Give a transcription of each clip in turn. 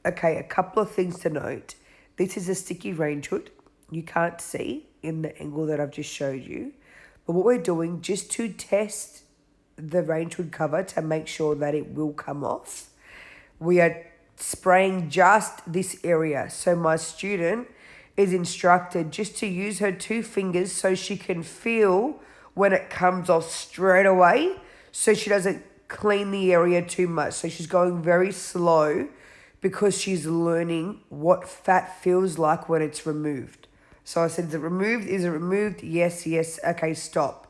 Okay, a couple of things to note. This is a sticky range hood. You can't see in the angle that I've just showed you. But what we're doing, just to test the range hood cover to make sure that it will come off, we are spraying just this area. So my student is instructed just to use her 2 fingers so she can feel when it comes off straight away, so she doesn't clean the area too much. So she's going very slow because she's learning what fat feels like when it's removed. So I said, is it removed? Is it removed? Yes, yes. Okay, stop.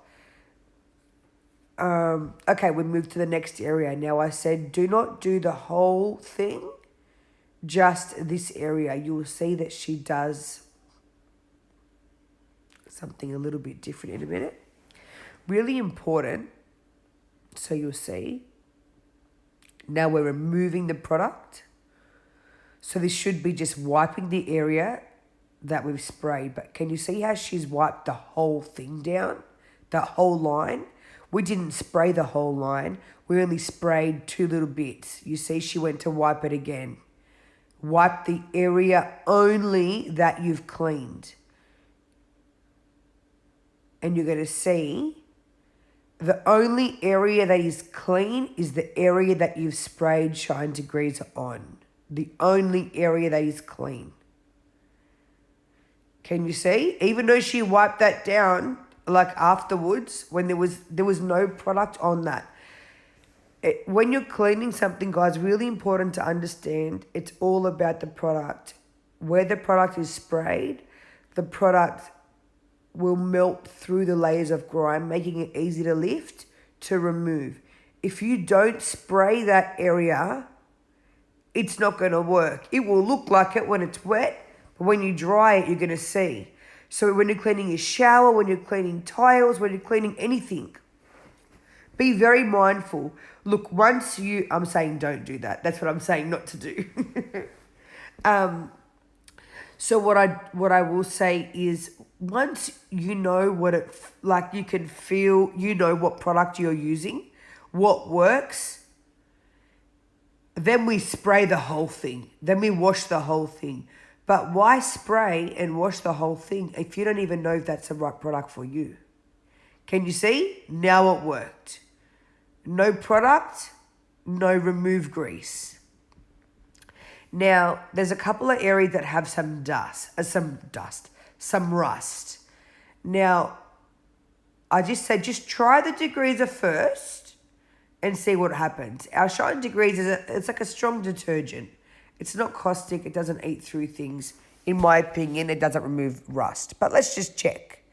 Okay, we moved to the next area. Now I said, do not do the whole thing, just this area. You will see that she does something a little bit different in a minute. Really important. So you'll see. Now we're removing the product. So this should be just wiping the area that we've sprayed. But can you see how she's wiped the whole thing down? The whole line? We didn't spray the whole line. We only sprayed 2 little bits. You see, she went to wipe it again. Wipe the area only that you've cleaned. And you're going to see the only area that is clean is the area that you've sprayed Shine Degrees on. The only area that is clean. Can you see? Even though she wiped that down, like afterwards, when there was no product on that. When you're cleaning something, guys, really important to understand, it's all about the product. Where the product is sprayed, the product will melt through the layers of grime, making it easy to lift, to remove. If you don't spray that area, it's not going to work. It will look like it when it's wet, but when you dry it, you're going to see. So when you're cleaning your shower, when you're cleaning tiles, when you're cleaning anything, be very mindful. Look, I'm saying don't do that. That's what I'm saying not to do. So what I will say is, once you know you can feel, you know what product you're using, what works, then we spray the whole thing. Then we wash the whole thing. But why spray and wash the whole thing if you don't even know if that's the right product for you? Can you see? Now it worked. No product, no remove grease. Now, there's a couple of areas that have some rust. Now, I just said, just try the degreaser first and see what happens. Our Shine Degreaser, it's like a strong detergent. It's not caustic. It doesn't eat through things. In my opinion, it doesn't remove rust. But let's just check.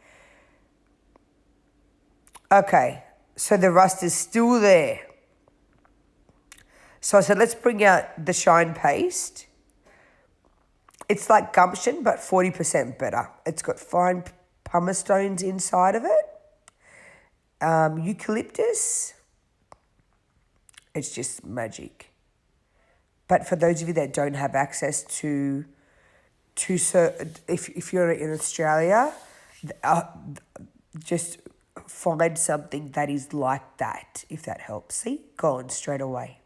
Okay, so the rust is still there. So I said, let's bring out the Shine Paste. It's like Gumption, but 40% better. It's got fine pumice stones inside of it. Eucalyptus. It's just magic. But for those of you that don't have access to if you're in Australia, just find something that is like that, if that helps. See? Gone straight away.